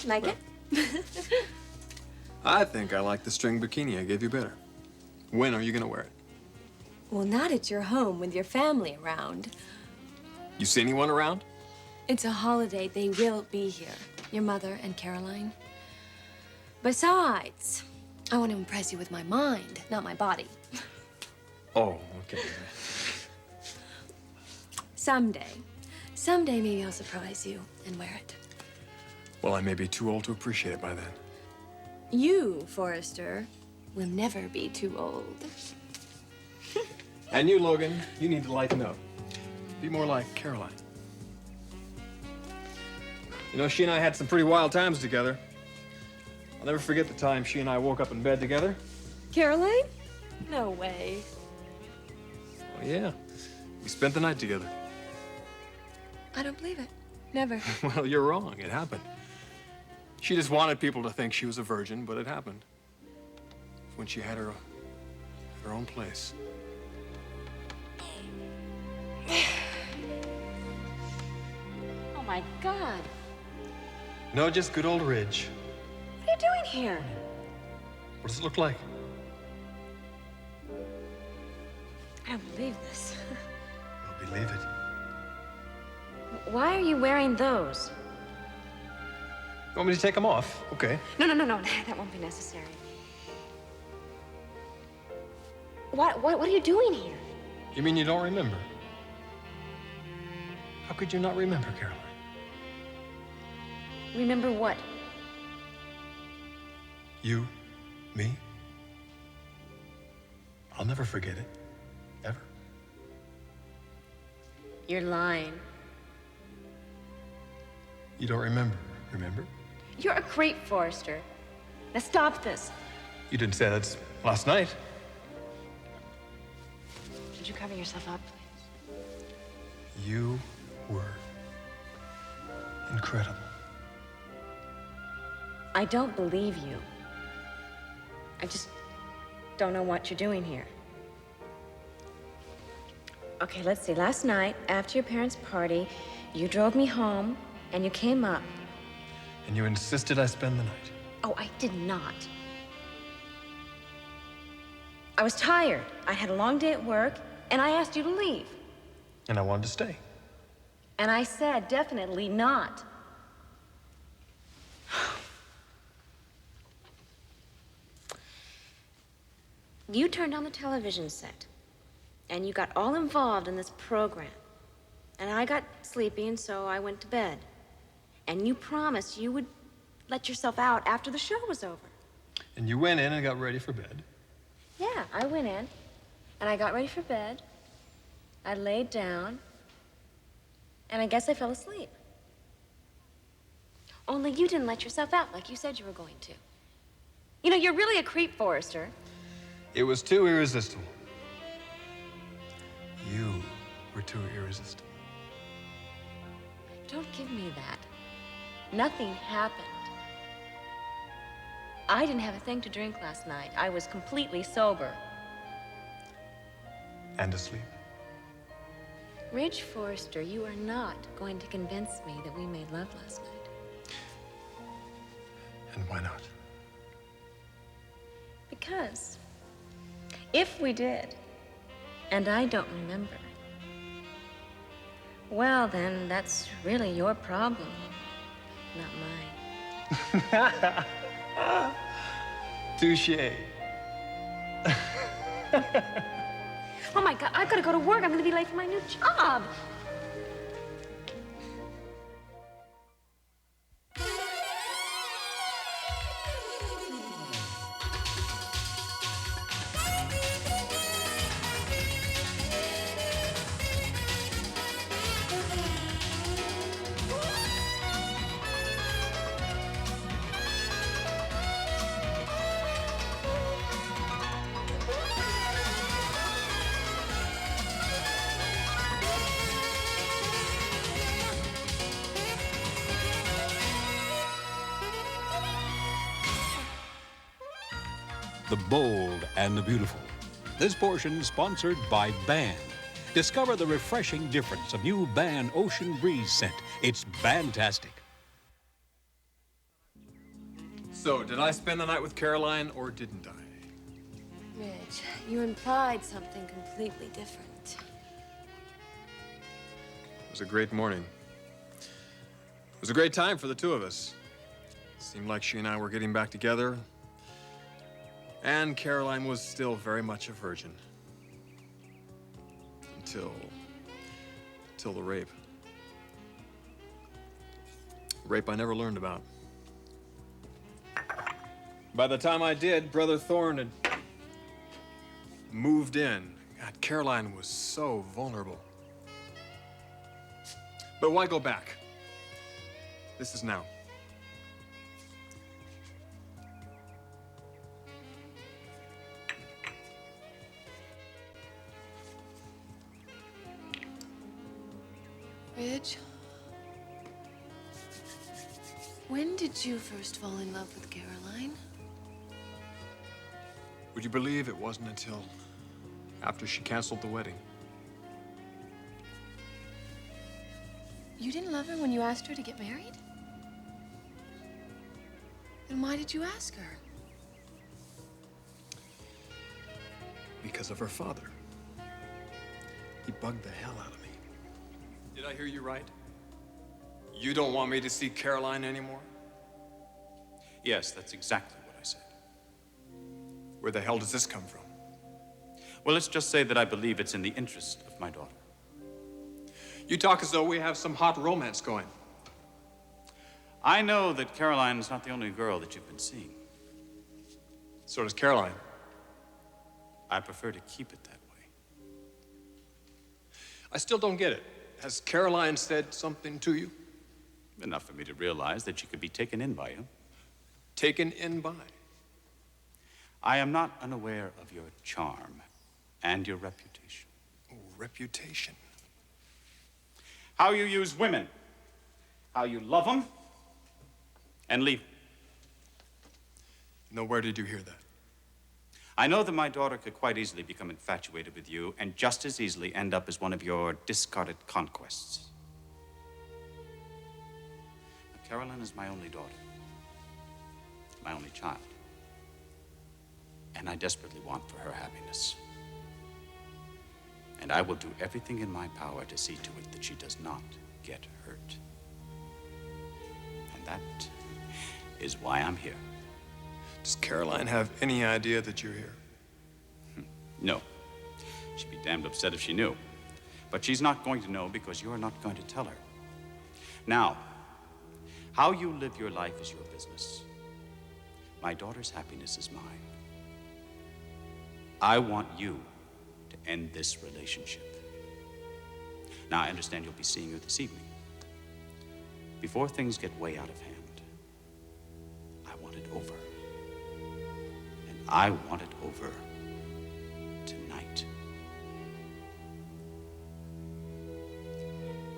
Like it? I think I like the string bikini I gave you better. When are you gonna wear it? Well, not at your home with your family around. You see anyone around? It's a holiday. They will be here. Your mother and Caroline. Besides, I want to impress you with my mind, not my body. Oh, okay. Someday maybe I'll surprise you and wear it. Well, I may be too old to appreciate it by then. You, Forrester, will never be too old. And you, Logan, you need to lighten up. Be more like Caroline. You know, she and I had some pretty wild times together. I'll never forget the time she and I woke up in bed together. Caroline? No way. Oh, yeah. We spent the night together. I don't believe it. Never. Well, you're wrong. It happened. She just wanted people to think she was a virgin, but it happened. When she had her own place. Oh, my God. No, just good old Ridge. What are you doing here? What does it look like? I don't believe this. Well, believe it. Why are you wearing those? You want me to take them off? Okay. No. That won't be necessary. What are you doing here? You mean you don't remember? How could you not remember, Caroline? Remember what? You, me. I'll never forget it. Ever. You're lying. You don't remember, remember? You're a creep, Forrester. Now stop this. You didn't say that last night. Could you cover yourself up, please? You were incredible. I don't believe you. I just don't know what you're doing here. Okay, let's see. Last night, after your parents' party, you drove me home and you came up. And you insisted I spend the night. Oh, I did not. I was tired. I had a long day at work, and I asked you to leave. And I wanted to stay. And I said definitely not. You turned on the television set, and you got all involved in this program. And I got sleepy, and so I went to bed. And you promised you would let yourself out after the show was over. And you went in and got ready for bed. Yeah, I went in, and I got ready for bed. I laid down, and I guess I fell asleep. Only you didn't let yourself out like you said you were going to. You know, you're really a creep, Forrester. It was too irresistible. You were too irresistible. Don't give me that. Nothing happened. I didn't have a thing to drink last night. I was completely sober. And asleep. Ridge Forrester, you are not going to convince me that we made love last night. And why not? Because if we did, and I don't remember, well, then that's really your problem, not mine. Touché. Oh my God, I've got to go to work. I'm going to be late for my new job. The bold and the beautiful. This portion sponsored by Ban. Discover the refreshing difference of new Ban Ocean Breeze scent. It's fantastic. So, did I spend the night with Caroline or didn't I? Ridge, you implied something completely different. It was a great morning. It was a great time for the two of us. It seemed like she and I were getting back together. And Caroline was still very much a virgin. Until the rape. Rape I never learned about. By the time I did, Brother Thorne had moved in. God, Caroline was so vulnerable. But why go back? This is now. Ridge, when did you first fall in love with Caroline? Would you believe it wasn't until after she canceled the wedding? You didn't love her when you asked her to get married? Then why did you ask her? Because of her father. He bugged the hell out of me. Did I hear you right? You don't want me to see Caroline anymore? Yes, that's exactly what I said. Where the hell does this come from? Well, let's just say that I believe it's in the interest of my daughter. You talk as though we have some hot romance going. I know that Caroline's not the only girl that you've been seeing. So does Caroline. I prefer to keep it that way. I still don't get it. Has Caroline said something to you? Enough for me to realize that she could be taken in by you. Taken in by? I am not unaware of your charm and your reputation. Oh, reputation. How you use women. How you love them and leave them. No, where did you hear that? I know that my daughter could quite easily become infatuated with you and just as easily end up as one of your discarded conquests. Now, Caroline is my only daughter, my only child, and I desperately want for her happiness. And I will do everything in my power to see to it that she does not get hurt. And that is why I'm here. Does Caroline have any idea that you're here? No. She'd be damned upset if she knew. But she's not going to know because you're not going to tell her. Now, how you live your life is your business. My daughter's happiness is mine. I want you to end this relationship. Now, I understand you'll be seeing her this evening. Before things get way out of hand, I want it over. And I want it over tonight.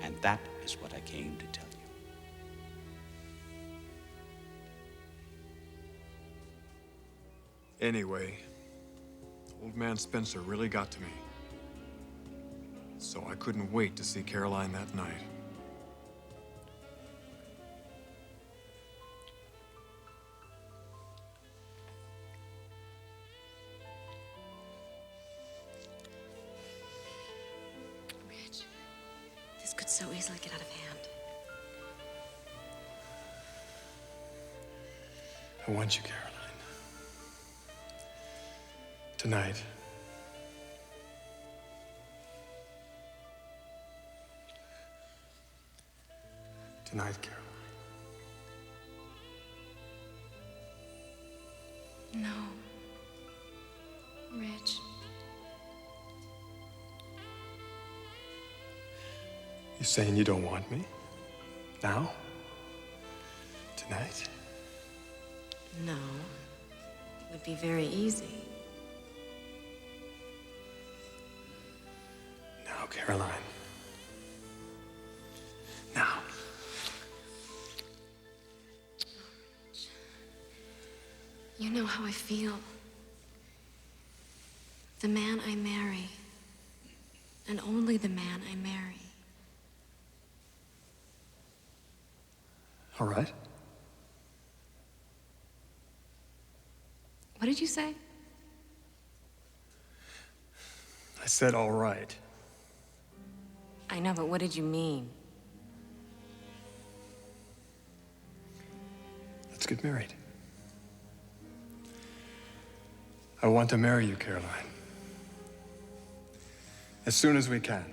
And that is what I came to tell you. Anyway, old man Spencer really got to me. So I couldn't wait to see Caroline that night. Ridge, this could so easily get out of hand. I want you, Caroline. Tonight. Tonight, Caroline. No. Ridge. You saying you don't want me? Now? Tonight? No. It would be very easy. Now, Caroline. Now. You know how I feel. The man I marry, and only the man I marry. All right. What did you say? I said all right. I know, but what did you mean? Let's get married. I want to marry you, Caroline. As soon as we can.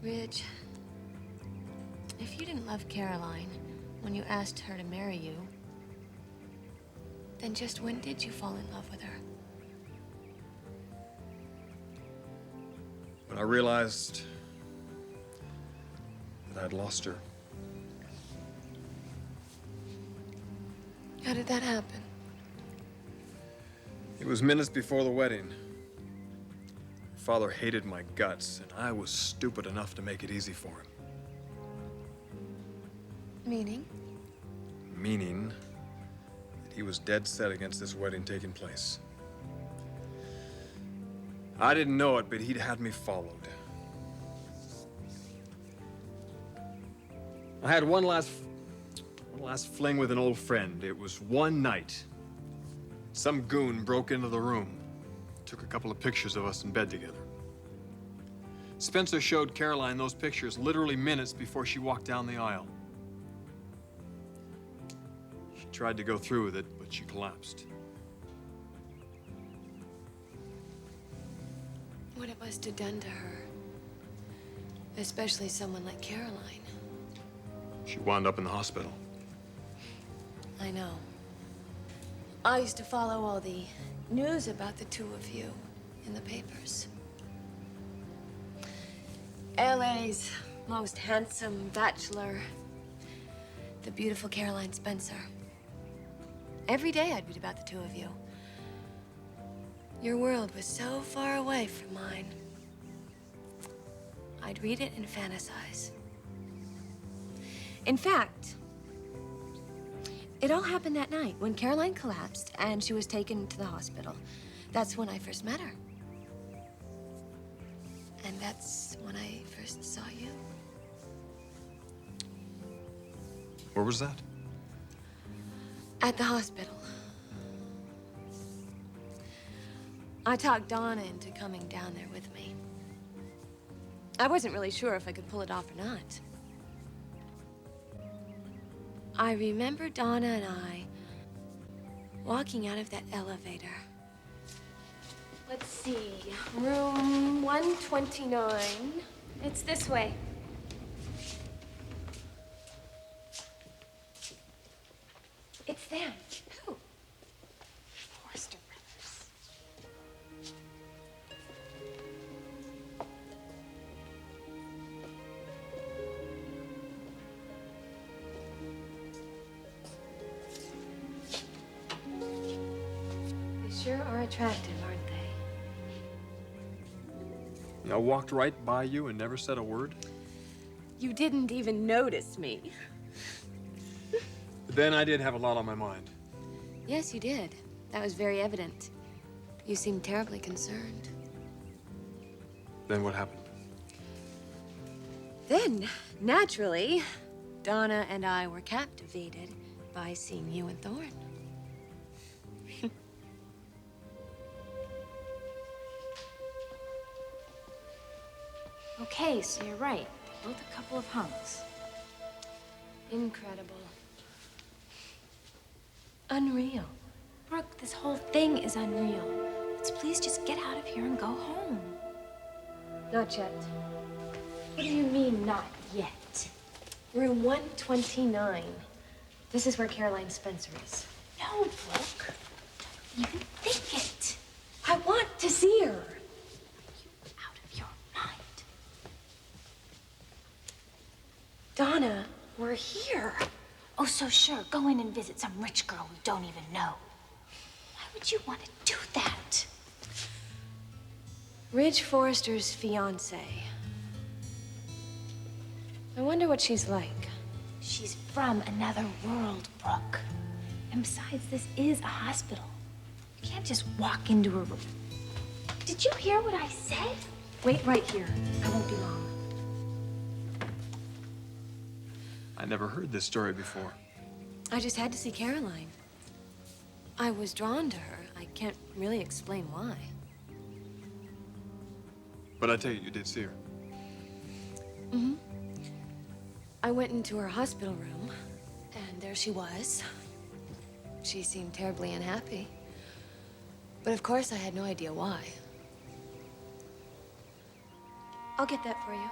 Ridge, if you didn't love Caroline when you asked her to marry you, then just when did you fall in love with her? When I realized that I'd lost her. How did that happen? It was minutes before the wedding. Her father hated my guts, and I was stupid enough to make it easy for him. Meaning? Meaning that he was dead set against this wedding taking place. I didn't know it, but he'd had me followed. I had one last fling with an old friend. It was one night. Some goon broke into the room, took a couple of pictures of us in bed together. Spencer showed Caroline those pictures literally minutes before she walked down the aisle. She tried to go through with it, but she collapsed. What it must have done to her. Especially someone like Caroline. She wound up in the hospital. I know. I used to follow all the news about the two of you in the papers. LA's most handsome bachelor, the beautiful Caroline Spencer. Every day I'd read about the two of you. Your world was so far away from mine. I'd read it and fantasize. In fact, it all happened that night when Caroline collapsed and she was taken to the hospital. That's when I first met her. And that's when I first saw you. Where was that? At the hospital. I talked Donna into coming down there with me. I wasn't really sure if I could pull it off or not. I remember Donna and I walking out of that elevator. Let's see, room 129. It's this way. It's them. Who? Forrester Brothers. They sure are attractive, aren't they? I walked right by you and never said a word. You didn't even notice me. But then I did have a lot on my mind. Yes, you did. That was very evident. You seemed terribly concerned. Then what happened? Then, naturally, Donna and I were captivated by seeing you and Thorne. Okay, so you're right. They're both a couple of hunks. Incredible. Unreal. Brooke, this whole thing is unreal. Let's please just get out of here and go home. Not yet. What do you mean, not yet? Room 129. This is where Caroline Spencer is. No, Brooke. Don't even think it. I want to see her. Out of your mind. Donna, we're here. Oh, so sure. Go in and visit some rich girl we don't even know. Why would you want to do that? Ridge Forrester's fiance. I wonder what she's like. She's from another world, Brooke. And besides, this is a hospital. You can't just walk into a room. Did you hear what I said? Wait right here. I won't be long. I never heard this story before. I just had to see Caroline. I was drawn to her. I can't really explain why. But I take it you did see her. Mm-hmm. I went into her hospital room, and there she was. She seemed terribly unhappy. But of course, I had no idea why. I'll get that for you.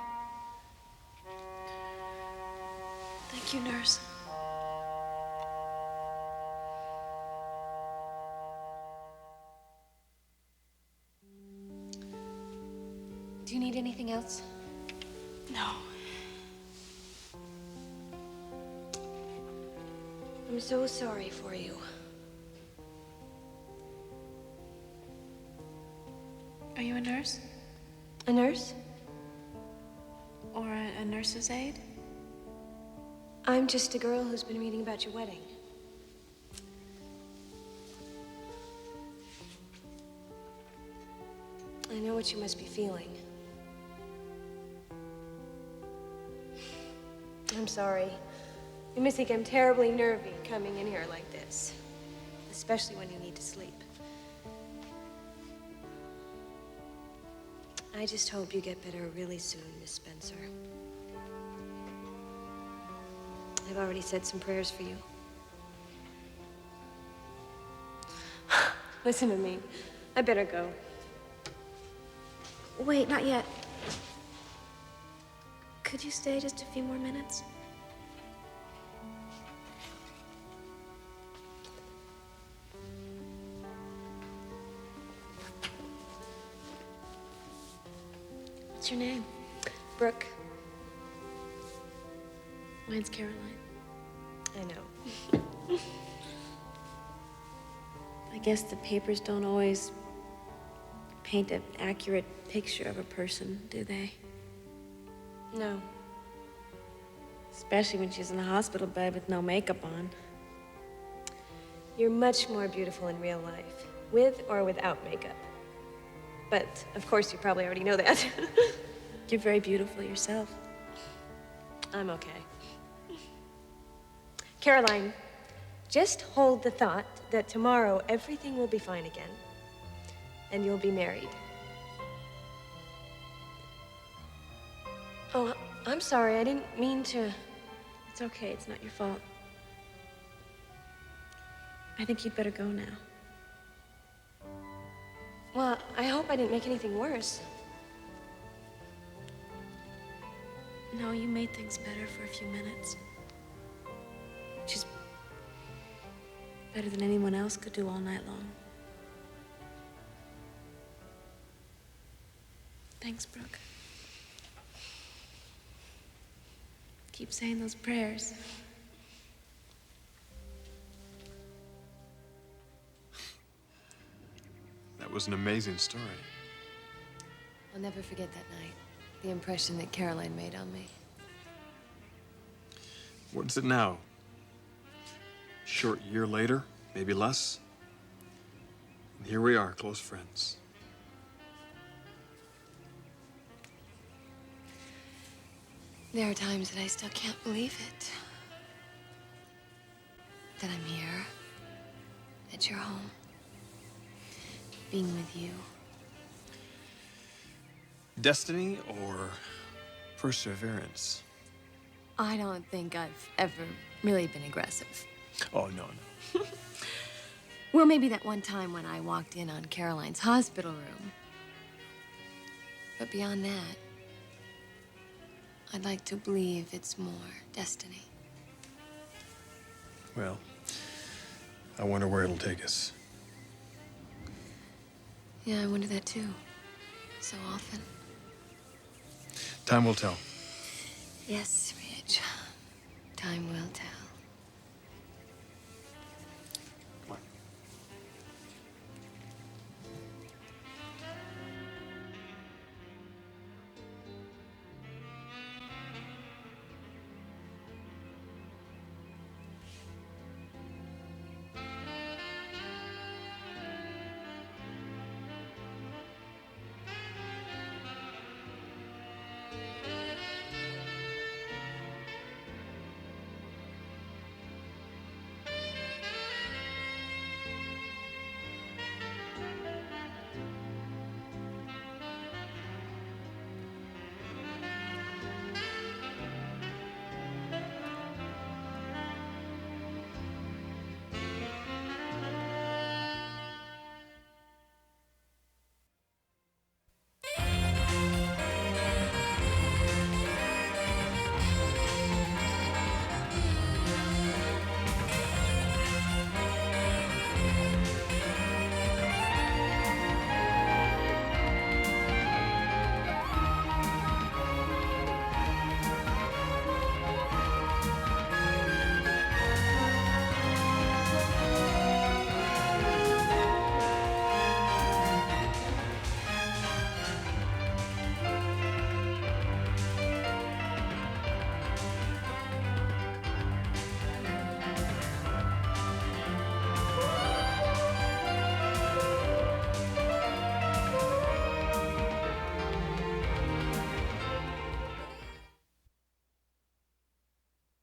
Thank you, nurse. Do you need anything else? No. I'm so sorry for you. Are you a nurse? A nurse? Or a nurse's aide? I'm just a girl who's been reading about your wedding. I know what you must be feeling. I'm sorry. You must think I'm terribly nervy coming in here like this, especially when you need to sleep. I just hope you get better really soon, Miss Spencer. I've already said some prayers for you. Listen to me. I better go. Wait, not yet. Could you stay just a few more minutes? What's your name? Brooke. Mine's Caroline. I know. I guess the papers don't always paint an accurate picture of a person, do they? No. Especially when she's in a hospital bed with no makeup on. You're much more beautiful in real life, with or without makeup. But, of course, you probably already know that. You're very beautiful yourself. I'm okay. Caroline, just hold the thought that tomorrow everything will be fine again, and you'll be married. Oh, I'm sorry. I didn't mean to. It's okay. It's not your fault. I think you'd better go now. Well, I hope I didn't make anything worse. No, you made things better for a few minutes. Which is better than anyone else could do all night long. Thanks, Brooke. Keep saying those prayers. That was an amazing story. I'll never forget that night. The impression that Caroline made on me. What's it now? Short year later, maybe less. And here we are, close friends. There are times that I still can't believe it. That I'm here, at your home, being with you. Destiny or perseverance? I don't think I've ever really been aggressive. Oh, no, no. Well, maybe that one time when I walked in on Caroline's hospital room. But beyond that, I'd like to believe it's more destiny. Well, I wonder where it'll take us. Yeah, I wonder that too. So often. Time will tell. Yes, Ridge. Time will tell.